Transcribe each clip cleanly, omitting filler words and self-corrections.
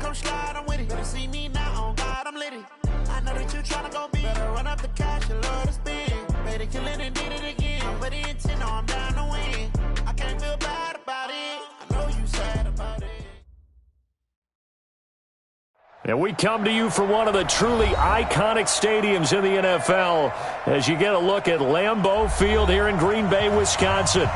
I'm sliding with it. Better see me now, on God, I'm litty. I know that you tryna go big. Better run up the cash, you love to spin. Made it, kill it, and did it again. But the intent, no, I'm down to win. I can't feel bad about it. I know you sad about it. And we come to you from one of the truly iconic stadiums in the NFL as you get a look at Lambeau Field here in Green Bay, Wisconsin.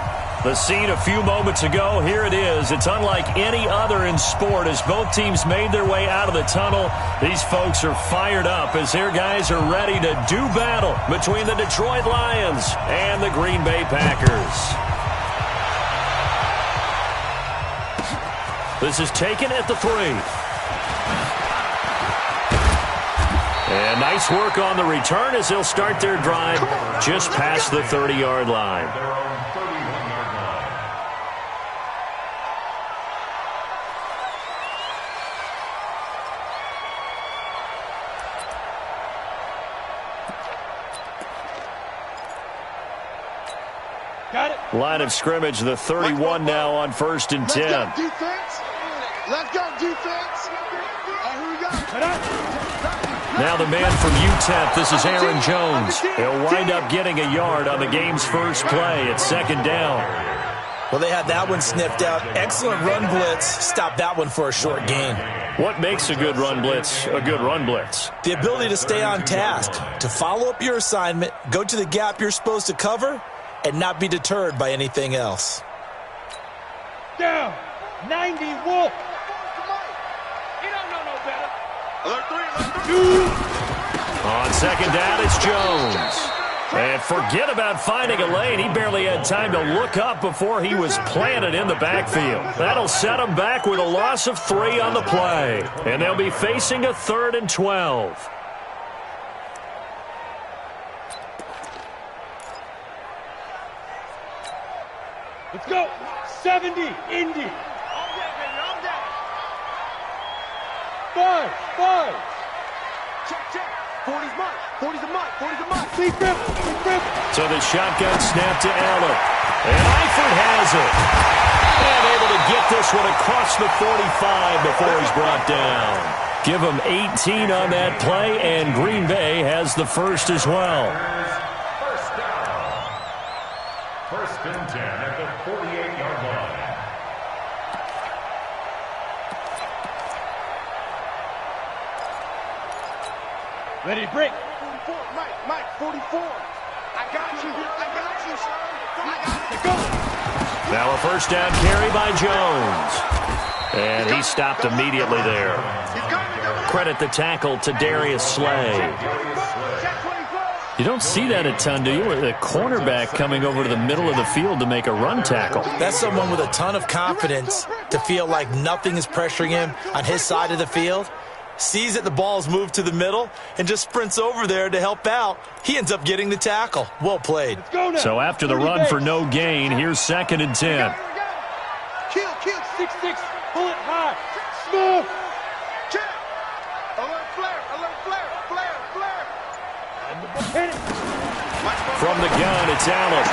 The scene a few moments ago, here it is. It's unlike any other in sport as both teams made their way out of the tunnel. These folks are fired up as their guys are ready to do battle between the Detroit Lions and the Green Bay Packers. This is taken at the 3. And nice work on the return as they'll start their drive just past the 30-yard line. Got it. Line of scrimmage, the 31 now on 1st and 10. Let's go, defense. Let's go, defense. Here we go. Now the man from UTEP, this is Aaron Jones. He'll wind up getting a yard on the game's first play at 2nd down. Well, they had that one sniffed out. Excellent run blitz. Stop that one for a short gain. What makes a good run blitz a good run blitz? The ability to stay on task, to follow up your assignment, go to the gap you're supposed to cover, and not be deterred by anything else. Down. 90 Wolf. He don't know no better. Alert 3. On 2nd down, it's Jones. And forget about finding a lane. He barely had time to look up before he was planted in the backfield. That'll set him back with a loss of 3 on the play. And they'll be facing a 3rd and 12. Let's go. 70, Indy. 5. Check. 40's mine. 40's a mine. Sleep grip. So the shotgun snap to Allen. And Eifert has it. And able to get this one across the 45 before he's brought down. Give him 18 on that play, and Green Bay has the first as well. First down. 1st and 10 at the 48-yard line. Ready to break. 44, Mike, 44. I got you, son. Go. Now a first down carry by Jones. And he stopped immediately there. Credit the tackle to Darius Slay. You don't see that a ton, do you? With a cornerback coming over to the middle of the field to make a run tackle. That's someone with a ton of confidence to feel like nothing is pressuring him on his side of the field. Sees that the ball's moved to the middle and just sprints over there to help out. He ends up getting the tackle. Well played. So after the run for no gain, here's 2nd and 10. Kill. 6-6. Pull it high. Smooth. Check. Alert flare. From the gun, it's Allen.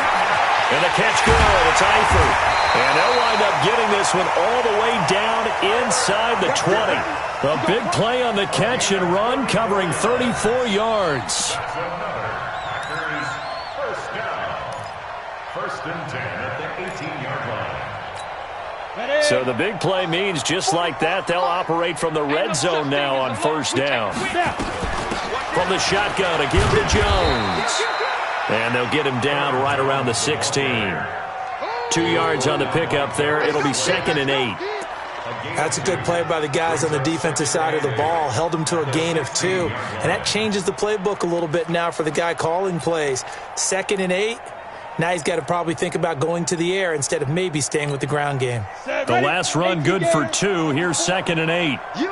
And the catch good. It's Eifert. And they'll wind up getting this one all the way down inside the 20. A big play on the catch and run, covering 34 yards. First down. 1st and 10 at the 18-yard line. So the big play means just like that, they'll operate from the red zone now on 1st down. From the shotgun, a give to Jones. And they'll get him down right around the 16. 2 yards on the pickup there. It'll be 2nd and 8. That's a good play by the guys on the defensive side of the ball. Held him to a gain of 2. And that changes the playbook a little bit now for the guy calling plays. 2nd and 8. Now he's got to probably think about going to the air instead of maybe staying with the ground game. The last run good for 2. Here's 2nd and 8. You.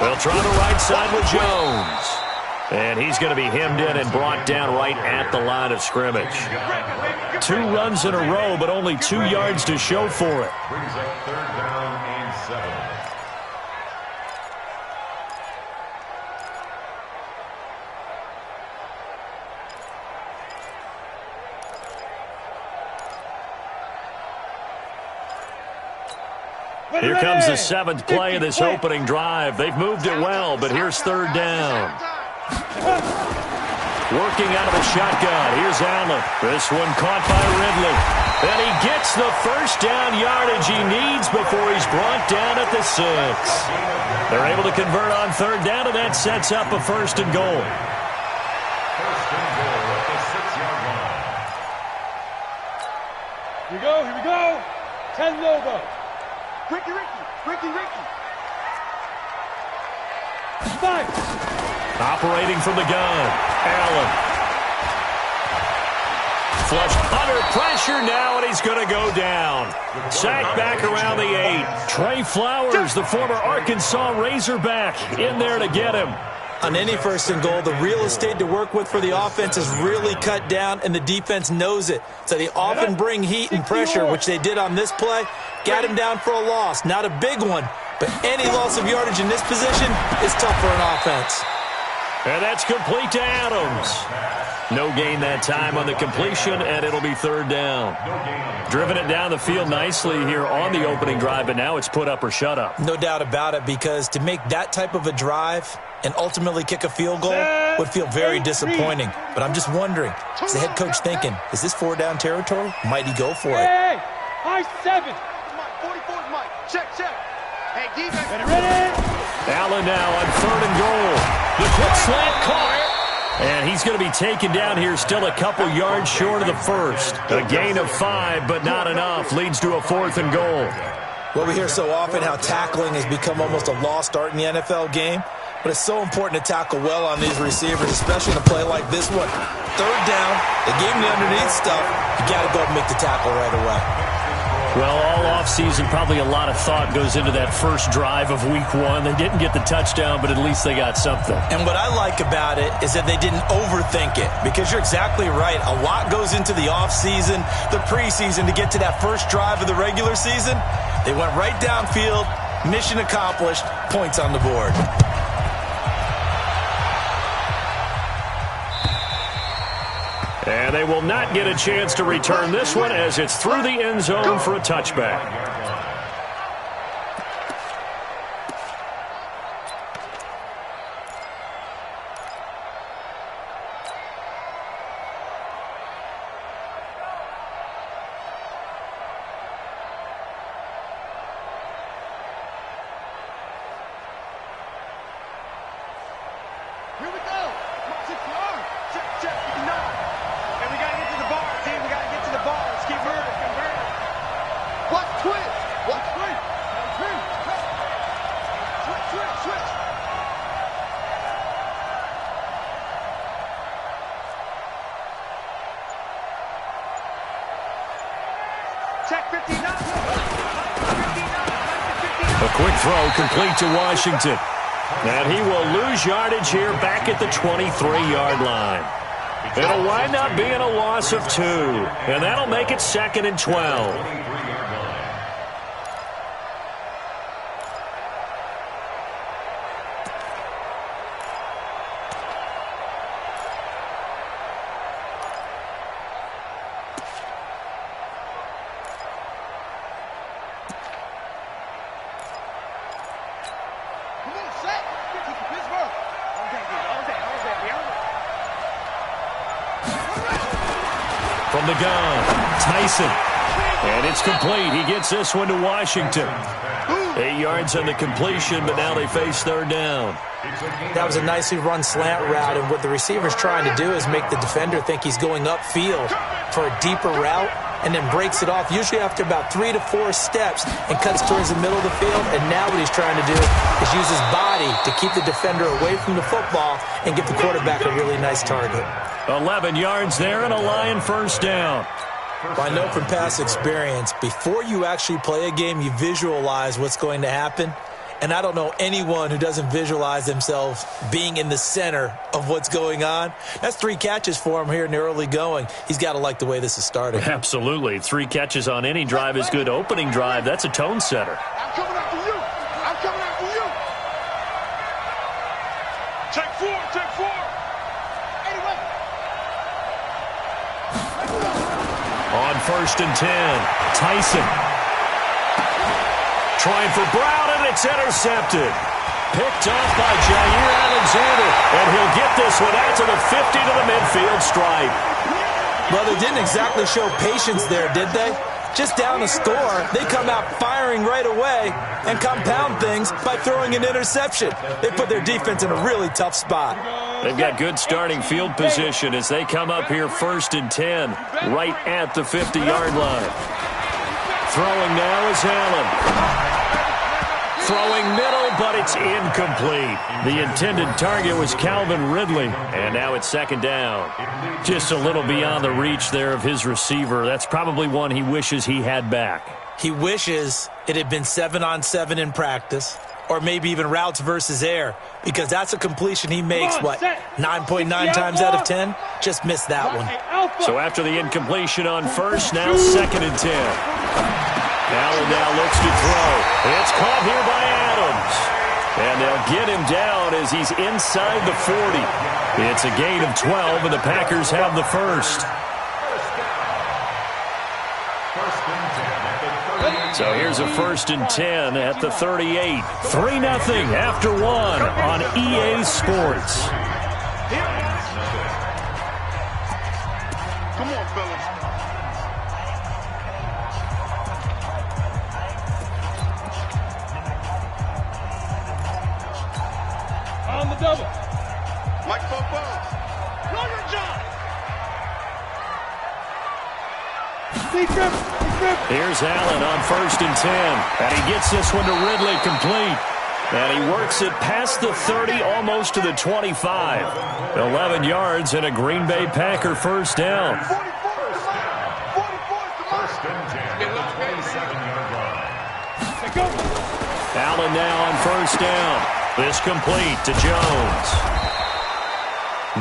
They'll try the right side with Jones. And he's going to be hemmed in and brought down right at the line of scrimmage. 2 runs in a row, but only 2 yards to show for it. Brings up 3rd down and 7. Here comes the seventh play of this opening drive. They've moved it well, but here's third down. Working out of the shotgun. Here's Allen. This one caught by Ridley. And he gets the first down yardage he needs before he's brought down at the 6. They're able to convert on third down, and that sets up a first and goal. First and goal at the 6-yard line. Here we go, here we go. 10 Lobo. Ricky. Five. Operating from the gun. Allen. Flushed under pressure now, and he's going to go down. Sacked back around the 8. Trey Flowers, the former Arkansas Razorback, in there to get him. On any first and goal, the real estate to work with for the offense is really cut down, and the defense knows it. So they often bring heat and pressure, which they did on this play. Got him down for a loss. Not a big one, but any loss of yardage in this position is tough for an offense. And that's complete to Adams. No gain that time on the completion, and it'll be third down. Driven it down the field nicely here on the opening drive, but now it's put up or shut up. No doubt about it, because to make that type of a drive and ultimately kick a field goal would feel very disappointing. But I'm just wondering, is the head coach thinking, is this 4-down territory? Might he go for it? Hey, high 7. Mike, 44's Mike. Check. Hey, defense. Ready? Allen now on third and goal. The quick slant caught. And he's going to be taken down here, still a couple yards short of the first. A gain of 5, but not enough. Leads to a fourth and goal. Well, we hear so often how tackling has become almost a lost art in the NFL game. But it's so important to tackle well on these receivers, especially in a play like this one. Third down, they gave him the underneath stuff. You got to go and make the tackle right away. Well, all offseason, probably a lot of thought goes into that first drive of week 1. They didn't get the touchdown, but at least they got something. And what I like about it is that they didn't overthink it, because you're exactly right. A lot goes into the offseason, the preseason to get to that first drive of the regular season. They went right downfield, mission accomplished, points on the board. And they will not get a chance to return this one, as it's through the end zone for a touchback. Here we go. Check. And we got to get to the bar, team. We got to get to the bar. Let's keep moving. What twist? Switch. Check 59. A quick throw complete to Washington. And he will lose yardage here back at the 23-yard line. It'll wind up being a loss of 2. And that'll make it 2nd and 12. From the gun, Tyson. And it's complete. He gets this one to Washington. 8 yards on the completion, but now they face third down. That was a nicely run slant route, and what the receiver's trying to do is make the defender think he's going upfield for a deeper route, and then breaks it off, usually after about 3 to 4 steps, and cuts towards the middle of the field. And now what he's trying to do is use his body to keep the defender away from the football and give the quarterback a really nice target. 11 yards there and a Lion first down. Well, I know from past experience, before you actually play a game, you visualize what's going to happen. And I don't know anyone who doesn't visualize themselves being in the center of what's going on. That's 3 catches for him here in the early going. He's got to like the way this is starting. Absolutely. 3 catches on any drive is good. Opening drive, that's a tone setter. I'm coming after you. Check 4. Anyway. On 1st and 10, Tyson. Trying for Brown, and it's intercepted. Picked off by Jair Alexander, and he'll get this one out to the 50 to the midfield stripe. Well, they didn't exactly show patience there, did they? Just down a score, they come out firing right away and compound things by throwing an interception. They put their defense in a really tough spot. They've got good starting field position as they come up here 1st and 10, right at the 50-yard line. Throwing now is Allen. Throwing middle, but it's incomplete. The intended target was Calvin Ridley, and now it's 2nd down. Just a little beyond the reach there of his receiver. That's probably one he wishes he had back. He wishes it had been 7-on-7 in practice, or maybe even routes versus air, because that's a completion he makes, 9.9 times out of 10? Just missed that one. So after the incompletion on first, now 2nd and 10. Allen now looks to throw. It's caught here by Adams. And they'll get him down as he's inside the 40. It's a gain of 12, and the Packers have the first. So here's a 1st and 10 at the 38. 3-0 after 1 on EA Sports. Come on, fellas. On the double. Mike Popo. Know your job. Here's Allen on 1st and 10. And he gets this one to Ridley complete. And he works it past the 30, almost to the 25. 11 yards and a Green Bay Packer 1st down. 1st and 10. 27-yard line. Allen now on 1st down. This complete to Jones.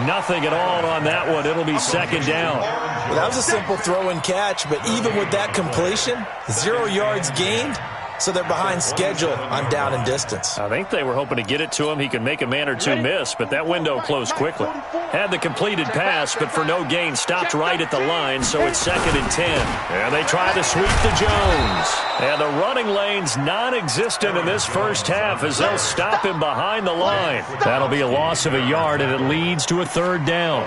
Nothing at all on that one. It'll be 2nd down. Well, that was a simple throw and catch, but even with that completion, 0 yards gained, so they're behind schedule on down and distance. I think they were hoping to get it to him. He could make a man or two miss, but that window closed quickly. Had the completed pass, but for no gain, stopped right at the line, so it's 2nd and 10. And they try to sweep to Jones. And the running lane's non-existent in this first half as they'll stop him behind the line. That'll be a loss of a yard, and it leads to a 3rd down.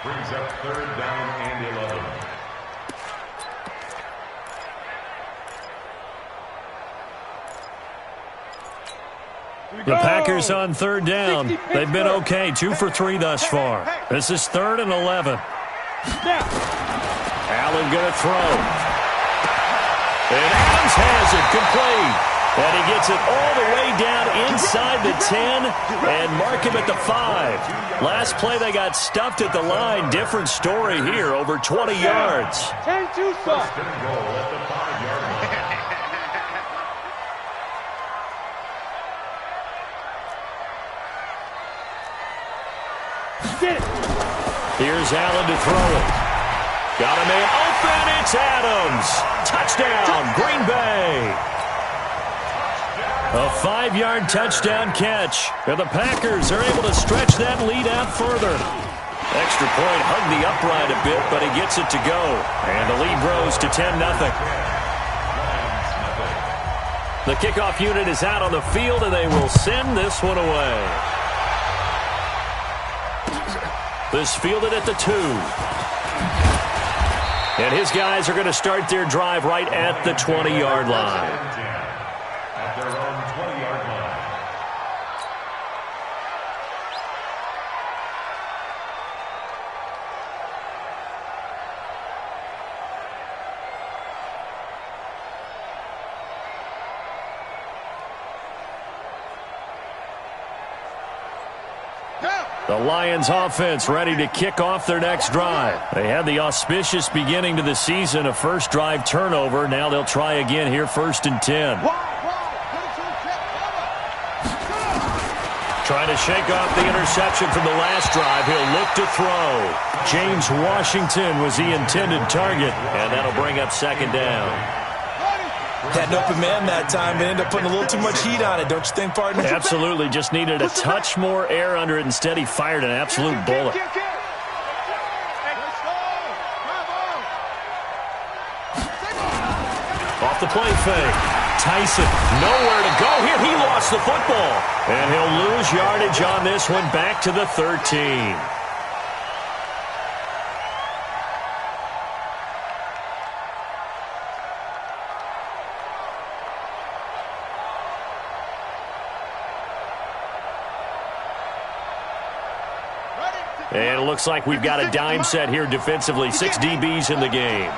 Brings up 3rd down and 11. The Packers on 3rd down. They've been okay, 2 for 3 thus far. This is 3rd and 11. Allen going to throw. And Adams has it complete. And he gets it all the way down inside the 10 and mark him at the 5. Last play they got stuffed at the line. Different story here, over 20 yards. 10-2 First and goal at the 5-yard line. Here's Allen to throw it. Got a man open. It's Adams. Touchdown, Green Bay. A 5-yard touchdown catch. And the Packers are able to stretch that lead out further. Extra point hugged the upright a bit, but he gets it to go. And the lead grows to 10-0. The kickoff unit is out on the field, and they will send this one away. This fielded at the 2. And his guys are going to start their drive right at the 20-yard line. At their own 20-yard line. The Lions offense ready to kick off their next drive. They had the auspicious beginning to the season, a first drive turnover. Now they'll try again here, 1st and 10. Trying to shake off the interception from the last drive. He'll look to throw. James Washington was the intended target, and that'll bring up 2nd down. Had an open man that time, but ended up putting a little too much heat on it, don't you think, partner? Absolutely, just needed a touch more air under it. Instead, he fired an absolute bullet. Off the play fake. Tyson. Nowhere to go here. He lost the football. And he'll lose yardage on this one, back to the 13. And it looks like we've got a dime set here defensively. 6 DBs in the game.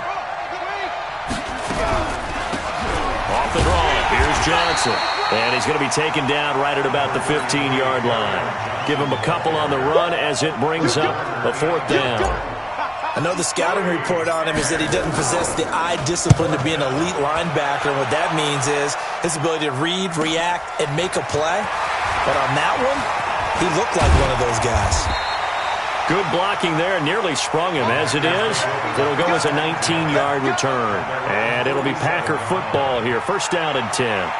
Off the draw. Here's Johnson. And he's going to be taken down right at about the 15-yard line. Give him a couple on the run as it brings up a 4th down. I know the scouting report on him is that he doesn't possess the eye discipline to be an elite linebacker. And what that means is his ability to read, react, and make a play. But on that one, he looked like one of those guys. Good blocking there, nearly sprung him. As it is, it'll go as a 19-yard return. And it'll be Packer football here. 1st down and 10.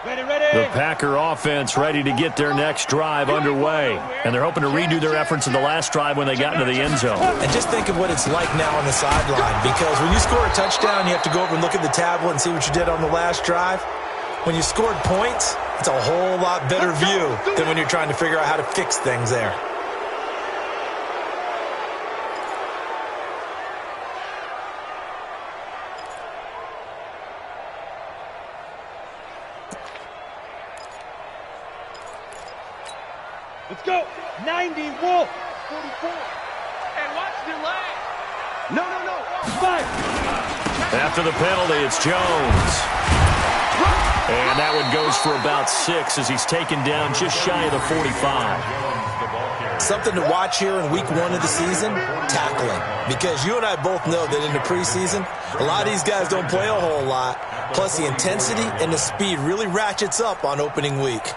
The Packer offense ready to get their next drive underway. And they're hoping to redo their efforts in the last drive when they got into the end zone. And just think of what it's like now on the sideline. Because when you score a touchdown, you have to go over and look at the tablet and see what you did on the last drive. When you scored points, it's a whole lot better view than when you're trying to figure out how to fix things there. Let's go. 90, Wolf. 44. And watch the leg. No. 5. After the penalty, it's Jones. And that one goes for about 6 as he's taken down just shy of the 45. Something to watch here in week 1 of the season, tackling. Because you and I both know that in the preseason, a lot of these guys don't play a whole lot. Plus the intensity and the speed really ratchets up on opening week.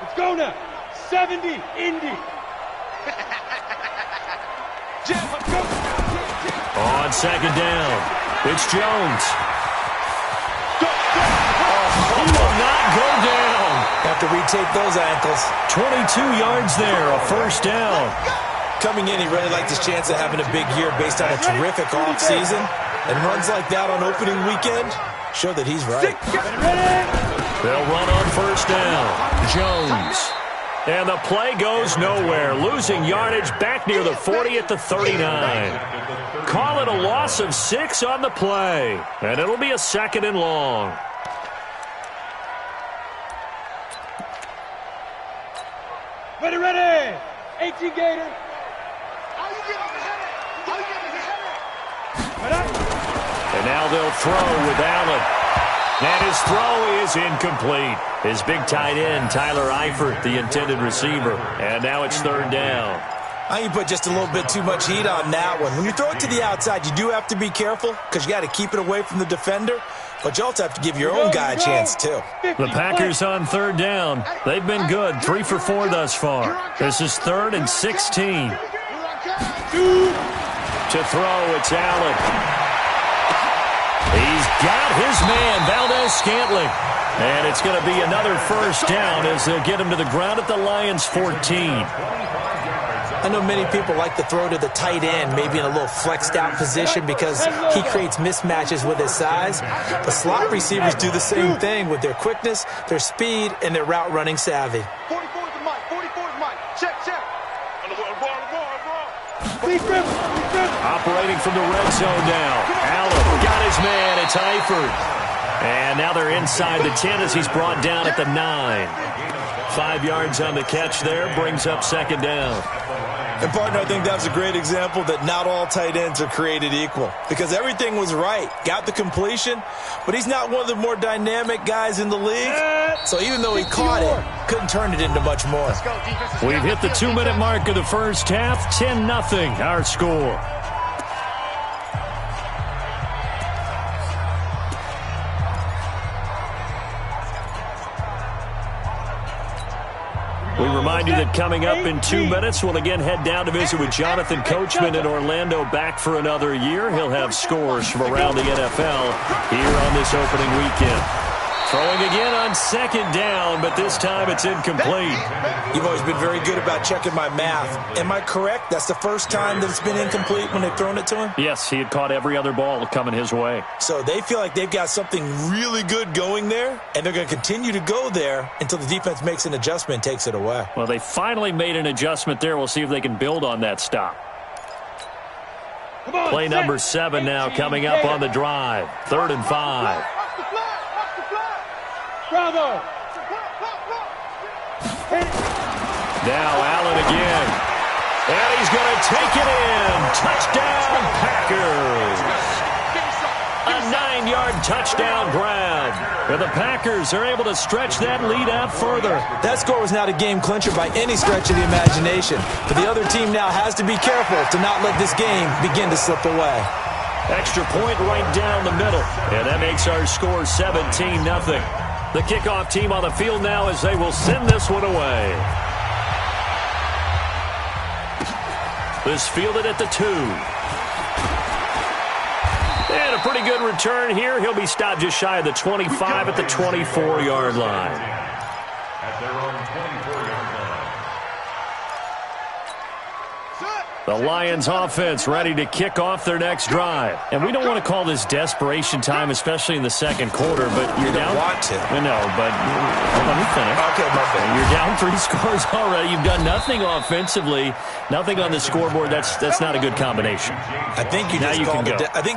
Let's go now. 70, Indy. On 2nd down, it's Jones. He will not go down. Have to retake those ankles. 22 yards there, a 1st down. Coming in, he really liked his chance of having a big year based on a terrific offseason. And runs like that on opening weekend show that he's right. They'll run on 1st down. Jones. And the play goes nowhere. Losing yardage back near the 40 at the 39. Call it a loss of 6 on the play. And it'll be a 2nd and long. Ready. 18 Gator. And now they'll throw with Allen. And his throw is incomplete. His big tight end, Tyler Eifert, the intended receiver. And now it's 3rd down. I think you put just a little bit too much heat on that one. When you throw it to the outside, you do have to be careful because you got to keep it away from the defender. But you also have to give your own guy a chance, too. The Packers on 3rd down. They've been good, 3 for 4 thus far. This is 3rd and 16. To throw, it's Allen. He's got his man, Valdez-Scantling. And it's going to be another 1st down as they'll get him to the ground at the Lions' 14. I know many people like to throw to the tight end, maybe in a little flexed out position because he creates mismatches with his size. But slot receivers do the same thing with their quickness, their speed, and their route running savvy. 44's Mike. Check. Operating from the red zone now. Allen got his man. It's Eifert. And now they're inside the 10 as he's brought down at the 9. 5 yards on the catch there. Brings up 2nd down. And, partner, I think that was a great example that not all tight ends are created equal. Because everything was right. Got the completion, but he's not one of the more dynamic guys in the league. So even though he caught it, couldn't turn it into much more. We've hit the 2-minute mark of the first half. 10-0 our score. We remind you that coming up in 2 minutes, we'll again head down to visit with Jonathan Coachman in Orlando, back for another year. He'll have scores from around the NFL here on this opening weekend. Throwing again on second down, but this time it's incomplete. You've always been very good about checking my math. Am I correct? That's the first time that it's been incomplete when they've thrown it to him? Yes, he had caught every other ball coming his way. So they feel like they've got something really good going there, and they're going to continue to go there until the defense makes an adjustment and takes it away. Well, they finally made an adjustment there. We'll see if they can build on that stop. Play number 7 now coming up on the drive. 3rd and 5. Bravo. Now Allen again. And he's going to take it in. Touchdown, Packers. A 9-yard touchdown grab. And the Packers are able to stretch that lead out further. That score was not a game clincher by any stretch of the imagination. But the other team now has to be careful to not let this game begin to slip away. Extra point right down the middle. And that makes our score 17-0. The kickoff team on the field now as they will send this one away. This fielded at the 2. And a pretty good return here. He'll be stopped just shy of the 25 at the 24-yard line. At their own 24-yard line. The Lions offense ready to kick off their next drive. And we don't want to call this desperation time, especially in the second quarter, but you're down. You don't want to. No, but let me finish. Okay, my bad. You're down 3 scores already. You've done nothing offensively, nothing on the scoreboard. That's not a good combination. I think you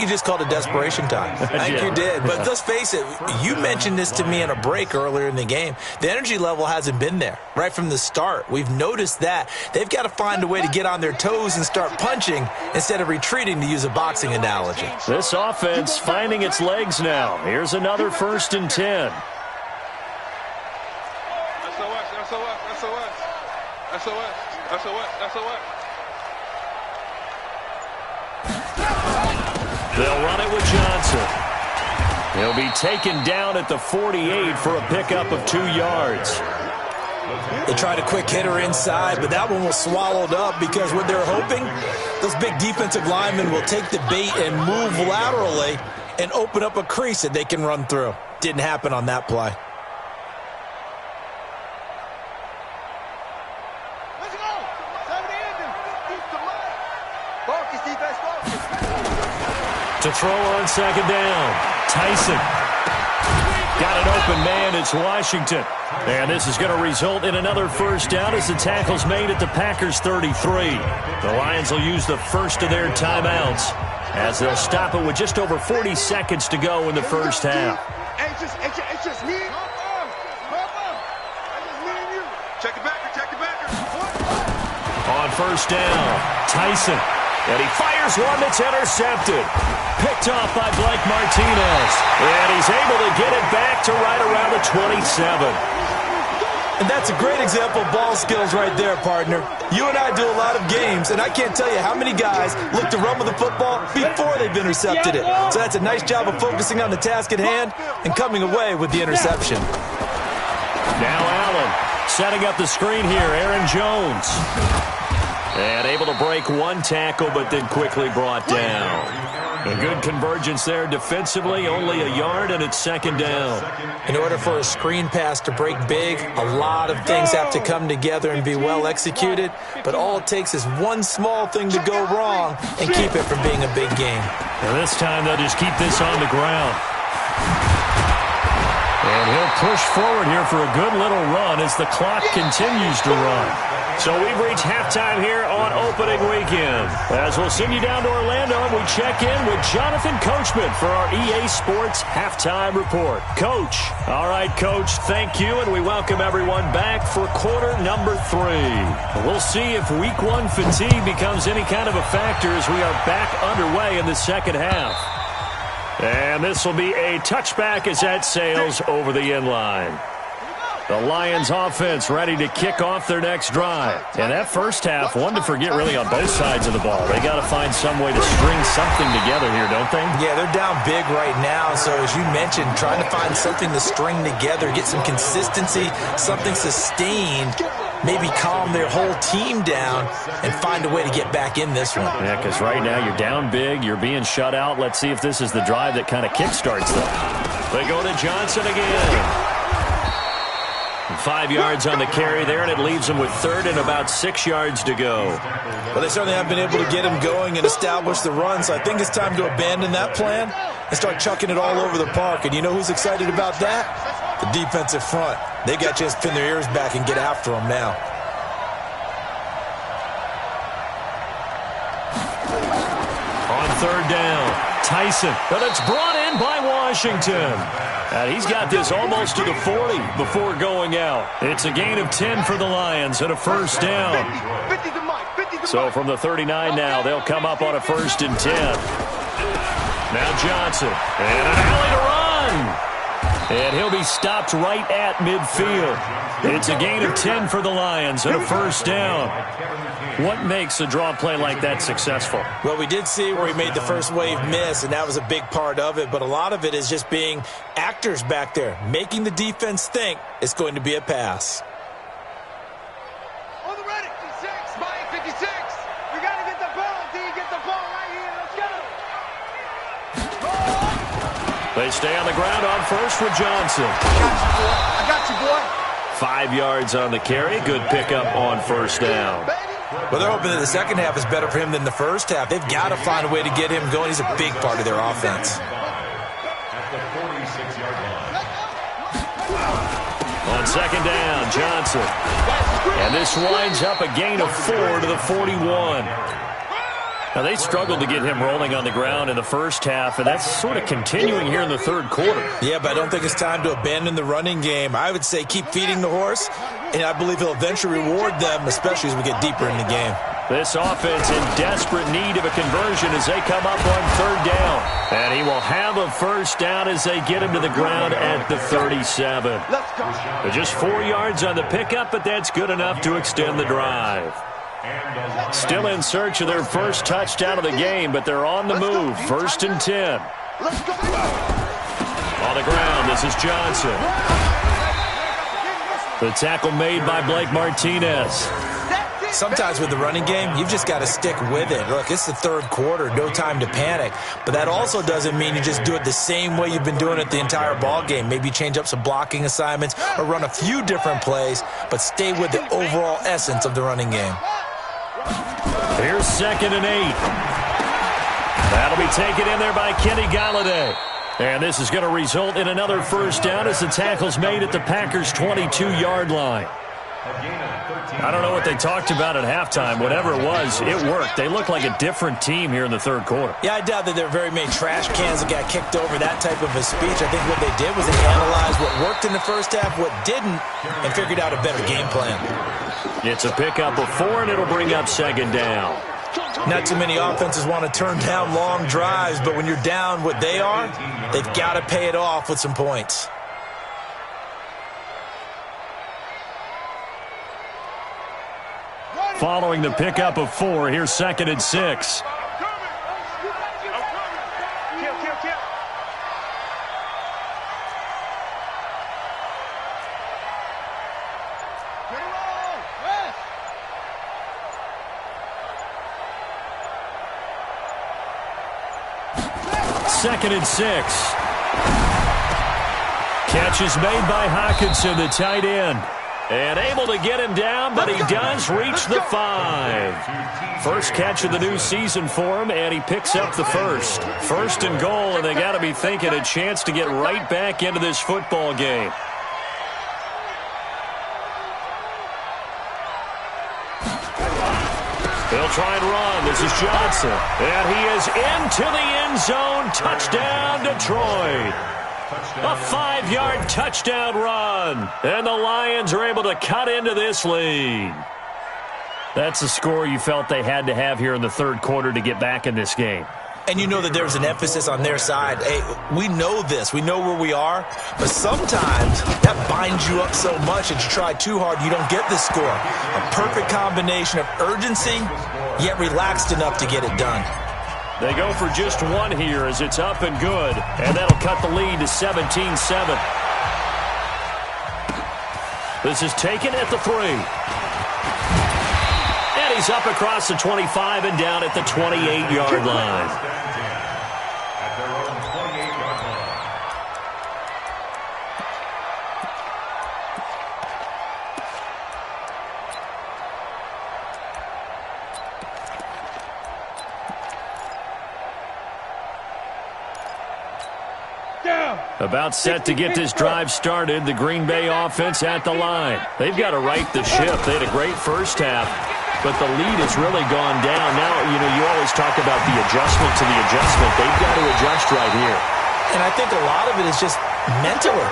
just called it desperation time. I think you did. But let's face it, you mentioned this to me in a break earlier in the game. The energy level hasn't been there right from the start. We've noticed that. They've got to find a way to get on their toes and start punching instead of retreating, to use a boxing analogy. This offense finding its legs now. Here's another 1st and 10. They'll run it with Johnson. He'll be taken down at the 48 for a pickup of 2 yards. They tried a quick hitter inside, but that one was swallowed up because what they're hoping, those big defensive linemen will take the bait and move laterally and open up a crease that they can run through. Didn't happen on that play. To throw on second down, Tyson. Got an open man, it's Washington. And this is going to result in another 1st down as the tackle's made at the Packers 33. The Lions will use the first of their timeouts as they'll stop it with just over 40 seconds to go in the first half. It's just me. Check the backer. On 1st down, Tyson. And he fires one that's intercepted. Picked off by Blake Martinez. And he's able to get it back to right around the 27. And that's a great example of ball skills right there, partner. You and I do a lot of games, and I can't tell you how many guys look to run with the football before they've intercepted it. So that's a nice job of focusing on the task at hand and coming away with the interception. Now Allen setting up the screen here. Aaron Jones. And able to break one tackle, but then quickly brought down. A good convergence there defensively, only a yard, and it's 2nd down. In order for a screen pass to break big, a lot of things have to come together and be well executed, but all it takes is one small thing to go wrong and keep it from being a big game. And this time they'll just keep this on the ground. And he'll push forward here for a good little run as the clock continues to run. So we've reached halftime here on opening weekend. As we'll send you down to Orlando and we check in with Jonathan Coachman for our EA Sports Halftime Report. Coach. All right, Coach, thank you, and we welcome everyone back for quarter number 3. We'll see if week 1 fatigue becomes any kind of a factor as we are back underway in the second half. And this will be a touchback as that sails over the end line. The Lions offense ready to kick off their next drive. And that first half, one to forget really on both sides of the ball. They got to find some way to string something together here, don't they? Yeah, they're down big right now. So as you mentioned, trying to find something to string together, get some consistency, something sustained, maybe calm their whole team down and find a way to get back in this one. Yeah, because right now you're down big, you're being shut out. Let's see if this is the drive that kind of kickstarts them. They go to Johnson again. 5 yards on the carry there, and it leaves him with third and about 6 yards to go. Well, they certainly haven't been able to get him going and establish the run, so I think it's time to abandon that plan and start chucking it all over the park. And you know who's excited about that? The defensive front. They got to just pin their ears back and get after him now. On third down, Tyson, but it's brought in by Washington. And he's got this almost to the 40 before going out. It's a gain of 10 for the Lions and a first down. So from the 39 now, they'll come up on a 1st and 10. Now Johnson, and an alley to run. And he'll be stopped right at midfield. It's a gain of 10 for the Lions and a first down. What makes a draw play like that successful? Well, we did see where he made the first wave miss, and that was a big part of it. But a lot of it is just being actors back there, making the defense think it's going to be a pass. On the ready, 56, by 56. We got to get the ball, D. Get the ball right here. Let's go. They stay on the ground on first with Johnson. I got you, boy. 5 yards on the carry. Good pickup on first down. Well, they're hoping that the second half is better for him than the first half. They've got to find a way to get him going. He's a big part of their offense. At the 46-yard line. On second down, Johnson. And this winds up a gain of 4 to the 41. Now, they struggled to get him rolling on the ground in the first half, and that's sort of continuing here in the third quarter. Yeah, but I don't think it's time to abandon the running game. I would say keep feeding the horse, and I believe he'll eventually reward them, especially as we get deeper in the game. This offense in desperate need of a conversion as they come up on third down. And he will have a first down as they get him to the ground at the 37. They're just 4 yards on the pickup, but that's good enough to extend the drive. Still in search of their first touchdown of the game, but they're on the move. 1st and 10. On the ground, this is Johnson. The tackle made by Blake Martinez. Sometimes with the running game, you've just got to stick with it. Look, it's the third quarter, no time to panic. But that also doesn't mean you just do it the same way you've been doing it the entire ball game. Maybe change up some blocking assignments or run a few different plays, but stay with the overall essence of the running game. Here's 2nd and 8. That'll be taken in there by Kenny Galladay. And this is going to result in another first down as the tackle's made at the Packers' 22-yard line. I don't know what they talked about at halftime. Whatever it was, it worked. They look like a different team here in the third quarter. Yeah, I doubt that there are very many trash cans that got kicked over, that type of a speech. I think what they did was they analyzed what worked in the first half, what didn't, and figured out a better game plan. It's a pickup of 4, and it'll bring up 2nd down. Not too many offenses want to turn down long drives, but when you're down what they are, they've got to pay it off with some points. Following the pickup of 4, here's 2nd and 6. Second and 6. Catch is made by Hawkinson, the tight end. And able to get him down, but he does reach the 5. First catch of the new season for him, and he picks up the first. 1st and goal, and they got to be thinking a chance to get right back into this football game. They'll try and run. This is Johnson. And he is into the end zone. Touchdown, Detroit. A 5-yard touchdown run. And the Lions are able to cut into this lead. That's the score you felt they had to have here in the third quarter to get back in this game. And you know that there's an emphasis on their side. Hey, we know this. We know where we are. But sometimes that binds you up so much that you try too hard, you don't get the score. A perfect combination of urgency, yet relaxed enough to get it done. They go for just 1 here as it's up and good. And that'll cut the lead to 17-7. This is taken at the 3. And he's up across the 25 and down at the 28-yard line. About set to get this drive started, the Green Bay offense at the line. They've got to right the ship. They had a great first half, but the lead has really gone down. Now, you always talk about the adjustment to the adjustment. They've got to adjust right here. And I think a lot of it is just mentally.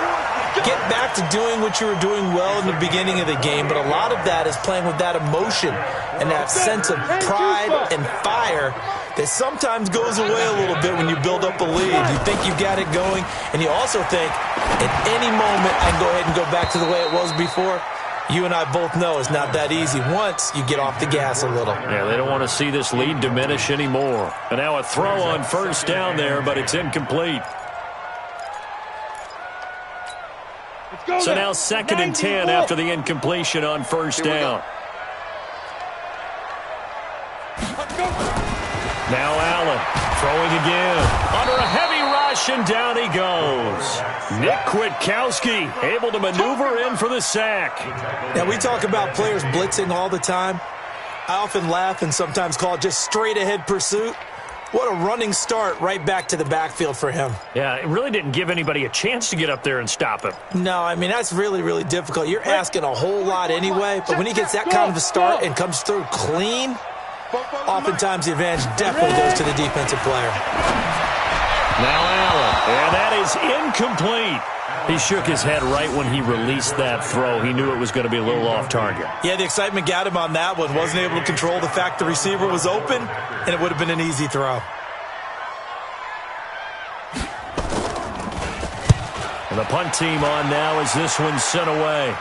Get back to doing what you were doing well in the beginning of the game, but a lot of that is playing with that emotion and that sense of pride and fire that sometimes goes away a little bit when you build up a lead. You think you've got it going, and you also think at any moment I can go ahead and go back to the way it was before. You and I both know it's not that easy once you get off the gas a little. Yeah, they don't want to see this lead diminish anymore. And now a throw on first down there, but it's incomplete. So now 2nd and 10 after the incompletion on first down. Now Allen throwing again. Under a heavy rush, and down he goes. Nick Kwiatkowski able to maneuver in for the sack. Now, we talk about players blitzing all the time. I often laugh and sometimes call it just straight-ahead pursuit. What a running start right back to the backfield for him. Yeah, it really didn't give anybody a chance to get up there and stop him. No, I mean, that's really, really difficult. You're asking a whole lot anyway, but when he gets that kind of a start and comes through clean, oftentimes the advantage definitely goes to the defensive player. Now Allen, and that is incomplete. He shook his head right when he released that throw. He knew it was going to be a little off target. Yeah, the excitement got him on that one. Wasn't able to control the fact the receiver was open, and it would have been an easy throw. And the punt team on now as this one's sent away.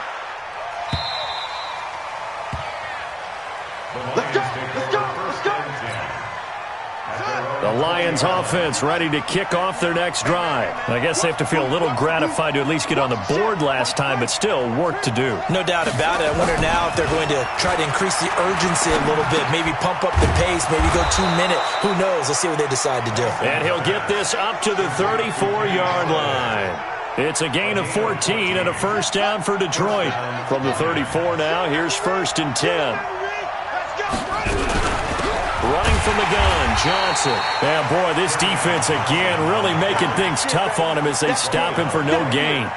Let's go. Let's go. Let's go. The Lions offense ready to kick off their next drive. I guess they have to feel a little gratified to at least get on the board last time, but still work to do. No doubt about it. I wonder now if they're going to try to increase the urgency a little bit, maybe pump up the pace, maybe go 2 minute. Who knows? Let's see what they decide to do. And he'll get this up to the 34-yard line. It's a gain of 14 and a first down for Detroit. From the 34 now, here's 1st and 10. Running from the gun, Johnson. Yeah, boy, this defense again really making things tough on him as they stop him for no gain.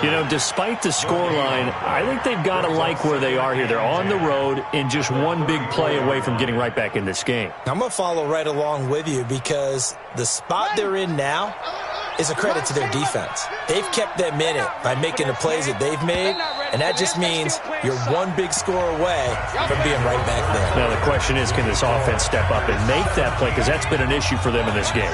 You know, despite the scoreline, I think they've got to like where they are here. They're on the road and just one big play away from getting right back in this game. I'm going to follow right along with you because the spot they're in now is a credit to their defense. They've kept them in it by making the plays that they've made, and that just means you're one big score away from being right back there. Now the question is, can this offense step up and make that play? Because that's been an issue for them in this game.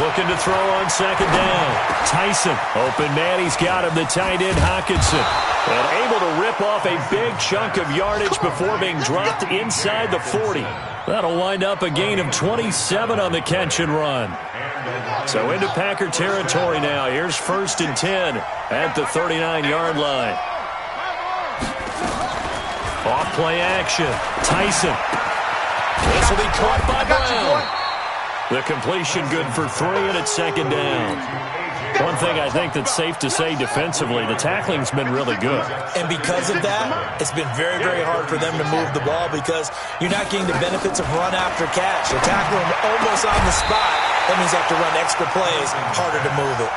Looking to throw on 2nd down. Tyson, open man, he's got him, the tight end Hockenson. And able to rip off a big chunk of yardage before being dropped inside the 40. That'll wind up a gain of 27 on the catch and run. So into Packer territory now. Here's 1st and 10 at the 39-yard line. Off play action. Tyson. This will be caught by Brown. The completion good for 3, and it's 2nd down. One thing I think that's safe to say defensively, the tackling's been really good. And because of that, it's been very, very hard for them to move the ball because you're not getting the benefits of run after catch. They're tackling them almost on the spot. That means they have to run extra plays, harder to move it.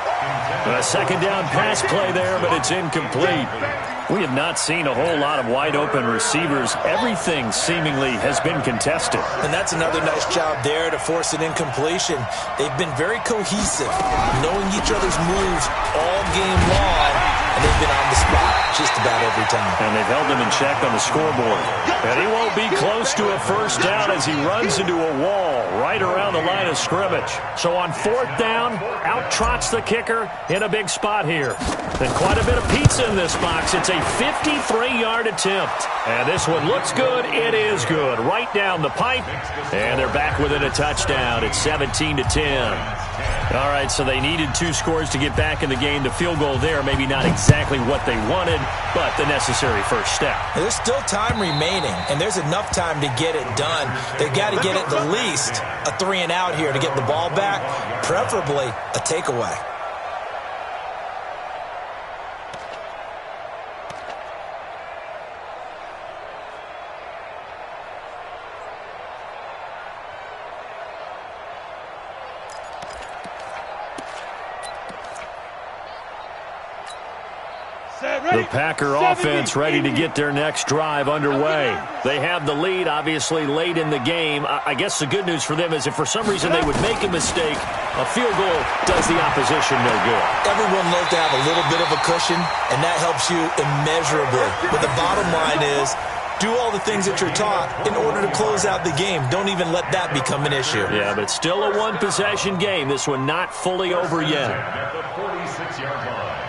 A 2nd down pass play there, but it's incomplete. We have not seen a whole lot of wide-open receivers. Everything seemingly has been contested. And that's another nice job there to force an incompletion. They've been very cohesive, knowing each other's moves all game long, and they've been on the spot just about every time. And they've held him in check on the scoreboard. And he won't be close to a first down as he runs into a wall right around the line of scrimmage. So on 4th down, out trots the kicker in a big spot here. And quite a bit of pizza in this box. It's a 53-yard attempt. And this one looks good. It is good. Right down the pipe. And they're back within a touchdown. It's 17-10. All right, so they needed 2 scores to get back in the game. The field goal there, maybe not exactly what they wanted, but the necessary first step. There's still time remaining, and there's enough time to get it done. They've got to get at the least a 3-and-out here to get the ball back, preferably a takeaway. The Packer offense ready to get their next drive underway. They have the lead, obviously, late in the game. I guess the good news for them is if for some reason they would make a mistake, a field goal does the opposition no good. Everyone loves to have a little bit of a cushion, and that helps you immeasurably. But the bottom line is, do all the things that you're taught in order to close out the game. Don't even let that become an issue. Yeah, but it's still a one-possession game. This one not fully over yet. At the 46-yard line.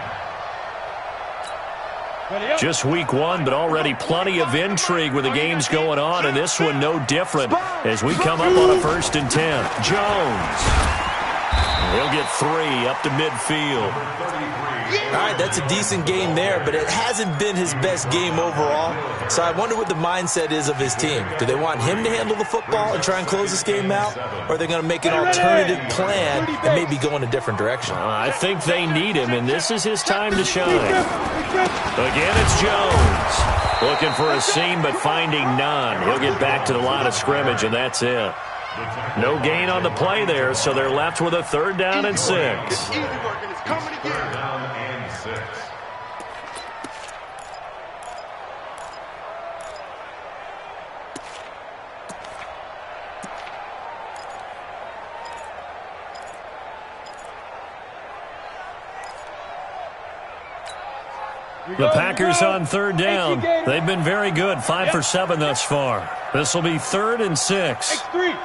Just week one, but already plenty of intrigue with the games going on, and this one no different as we come up on a 1st and 10. Jones. He'll get 3 up to midfield. All right, that's a decent game there, but it hasn't been his best game overall. So I wonder what the mindset is of his team. Do they want him to handle the football and try and close this game out? Or are they going to make an alternative plan and maybe go in a different direction? I think they need him, and this is his time to shine. Again, it's Jones. Looking for a seam, but finding none. He'll get back to the line of scrimmage, and that's it. No gain on the play there, so they're left with a 3rd down and 6. Easy work, and it's coming again. 3rd down and 6. The Packers on 3rd down. They've been very good, 5 for 7 thus far. This will be 3rd and 6. X3,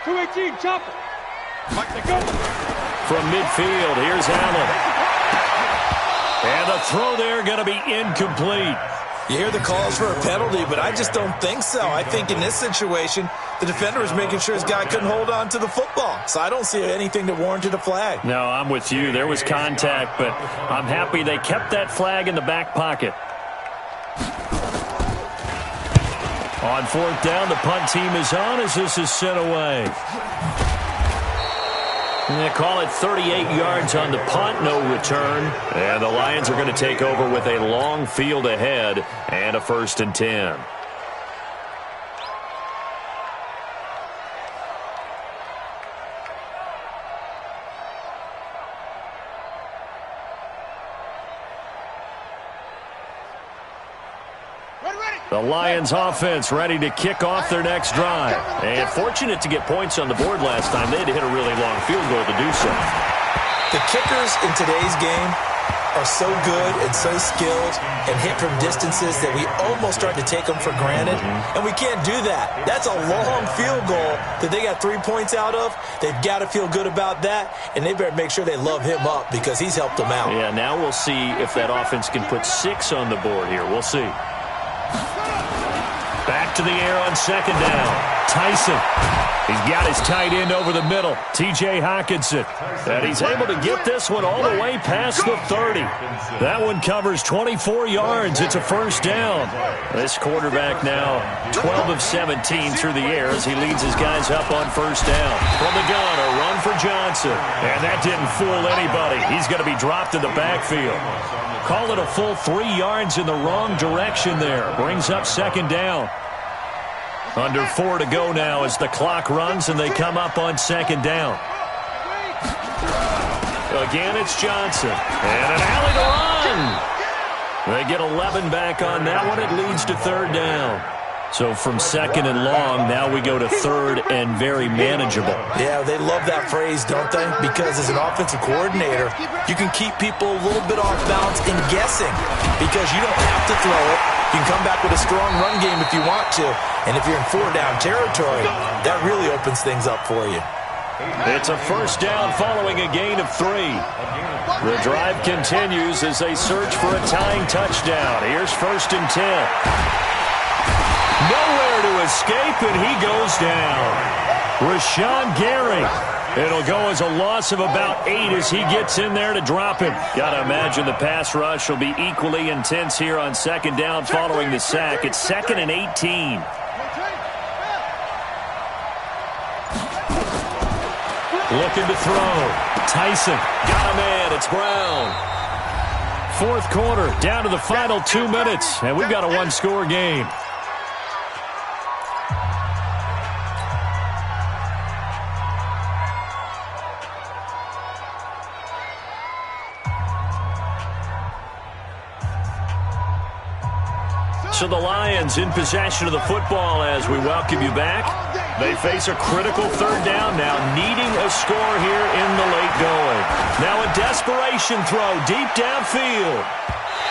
218, chopper. From midfield, here's Allen. And the throw there going to be incomplete. You hear the calls for a penalty, but I just don't think so. I think in this situation, the defender was making sure his guy couldn't hold on to the football. So I don't see anything that warranted a flag. No, I'm with you. There was contact, but I'm happy they kept that flag in the back pocket. On 4th down, the punt team is on as this is sent away. And they call it 38 yards on the punt, no return. And the Lions are going to take over with a long field ahead and a 1st and 10. The Lions offense ready to kick off their next drive. And fortunate to get points on the board last time. They had to hit a really long field goal to do so. The kickers in today's game are so good and so skilled and hit from distances that we almost start to take them for granted. And we can't do that. That's a long field goal that they got 3 points out of. They've got to feel good about that, and they better make sure they love him up because he's helped them out. Yeah, now we'll see if that offense can put 6 on the board here. We'll see. Back to the air on 2nd down. Tyson. He's got his tight end over the middle, T.J. Hockenson. And he's able to get this one all the way past the 30. That one covers 24 yards. It's a 1st down. This quarterback now 12 of 17 through the air as he leads his guys up on 1st down. From the gun, a run for Johnson. And that didn't fool anybody. He's going to be dropped in the backfield. Call it a full 3 yards in the wrong direction there. Brings up 2nd down. Under 4 to go now as the clock runs and they come up on 2nd down. Again, it's Johnson. And an alley to run. They get 11 back on that one. It leads to 3rd down. So from 2nd and long, now we go to 3rd and very manageable. Yeah, they love that phrase, don't they? Because as an offensive coordinator, you can keep people a little bit off balance and guessing because you don't have to throw it. You can come back with a strong run game if you want to. And if you're in 4-down territory, that really opens things up for you. It's a 1st down following a gain of 3. The drive continues as they search for a tying touchdown. Here's 1st and 10. Nowhere to escape, and he goes down. Rashawn Gary. It'll go as a loss of about 8 as he gets in there to drop him. Got to imagine the pass rush will be equally intense here on 2nd down following the sack. It's 2nd and 18. Looking to throw. Tyson got a man. It's Brown. 4th quarter, down to the final 2 minutes, and we've got a 1-score game. So the Lions in possession of the football as we welcome you back. They face a critical third down now, needing a score here in the late going. Now a desperation throw deep downfield.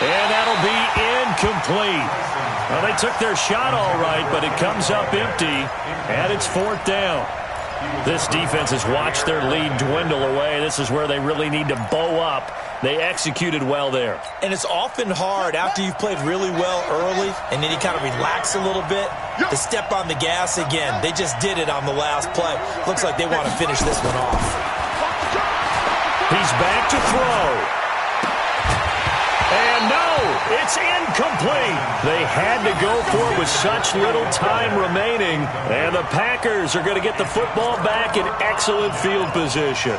And that'll be incomplete. Well, they took their shot all right, but it comes up empty, and it's fourth down. This defense has watched their lead dwindle away. This is where they really need to bow up. They executed well there. And it's often hard after you've played really well early and then you kind of relax a little bit to step on the gas again. They just did it on the last play. Looks like they want to finish this one off. He's back to throw. And no, it's incomplete. They had to go for it with such little time remaining. And the Packers are going to get the football back in excellent field position.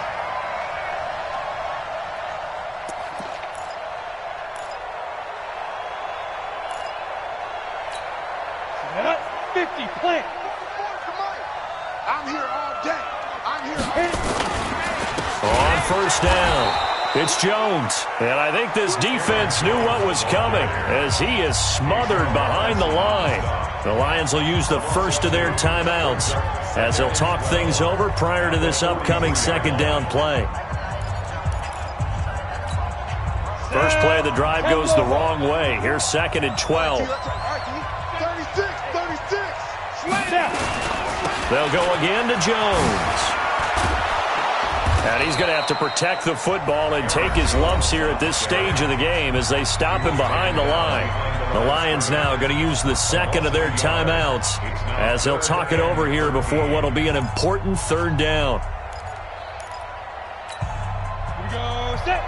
Set up, 50, plant. I'm here all day. I'm here all day. On first down. It's Jones, and I think this defense knew what was coming as he is smothered behind the line. The Lions will use the first of their timeouts as they'll talk things over prior to this upcoming second down play. First play of the drive goes the wrong way. Here's second and 12. 36. They'll go again to Jones. And he's going to have to protect the football and take his lumps here at this stage of the game as they stop him behind the line. The Lions now going to use the second of their timeouts as they'll talk it over here before what will be an important third down. Here we go. Set.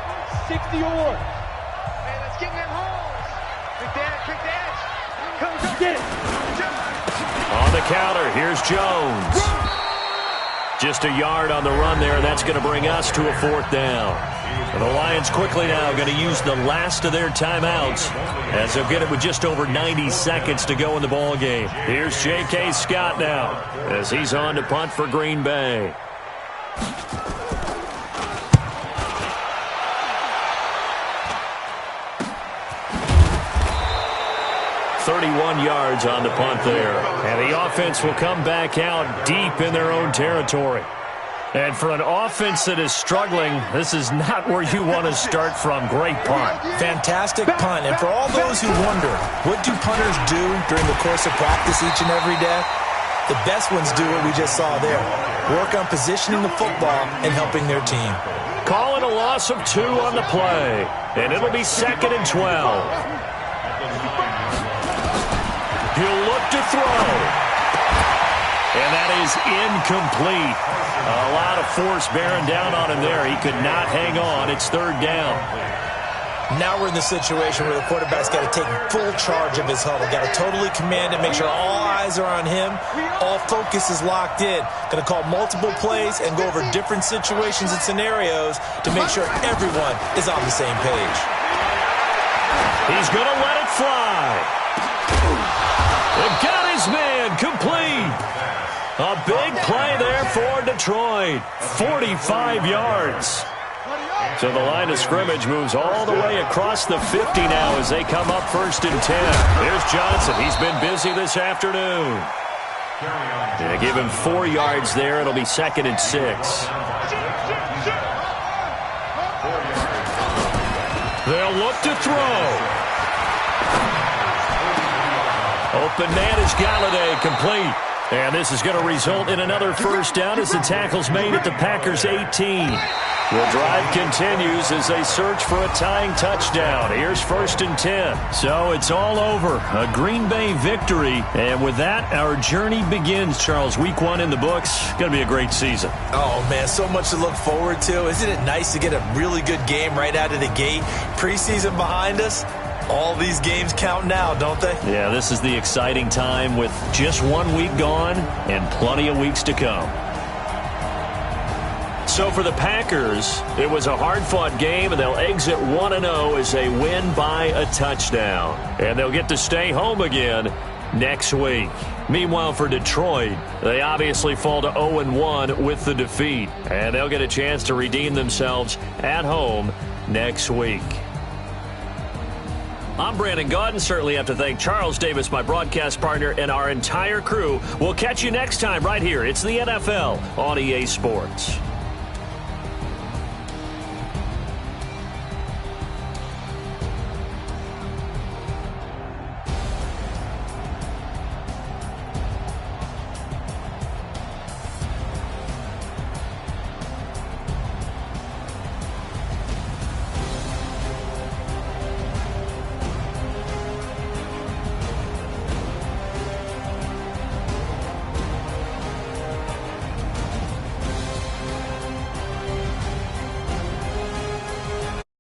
60 or. Hey, let's get in them holes. Quick dash. Come get it. On the counter, here's Jones. Just a yard on the run there, and that's going to bring us to a fourth down. And the Lions quickly now going to use the last of their timeouts as they'll get it with just over 90 seconds to go in the ball game. Here's J.K. Scott now as he's on to punt for Green Bay. 31 yards on the punt there. And the offense will come back out deep in their own territory. And for an offense that is struggling, this is not where you want to start from. Great punt. Fantastic punt. And for all those who wonder, what do punters do during the course of practice each and every day? The best ones do what we just saw there. Work on positioning the football and helping their team. Calling a loss of 2 on the play. And it'll be second and 12. He'll look to throw. And that is incomplete. A lot of force bearing down on him there. He could not hang on. It's third down. Now we're in the situation where the quarterback's got to take full charge of his huddle. Got to totally command it, make sure all eyes are on him. All focus is locked in. Going to call multiple plays and go over different situations and scenarios to make sure everyone is on the same page. He's going to let it fly. They've got his man complete. A big play there for Detroit. 45 yards. So the line of scrimmage moves all the way across the 50 now as they come up first and 10. Here's Johnson. He's been busy this afternoon. They give him 4 yards there. It'll be second and 6. They'll look to throw. Open man is Galladay, complete. And this is going to result in another first down as the tackle's made at the Packers' 18. The drive continues as they search for a tying touchdown. Here's first and 10. So it's all over. A Green Bay victory. And with that, our journey begins, Charles. Week 1 in the books. Going to be a great season. Oh, man, so much to look forward to. Isn't it nice to get a really good game right out of the gate? Preseason behind us. All these games count now, don't they? Yeah, this is the exciting time with just 1 week gone and plenty of weeks to come. So for the Packers, it was a hard-fought game, and they'll exit 1-0 as they win by a touchdown. And they'll get to stay home again next week. Meanwhile, for Detroit, they obviously fall to 0-1 with the defeat. And they'll get a chance to redeem themselves at home next week. I'm Brandon Gaudin. Certainly have to thank Charles Davis, my broadcast partner, and our entire crew. We'll catch you next time right here. It's the NFL on EA Sports.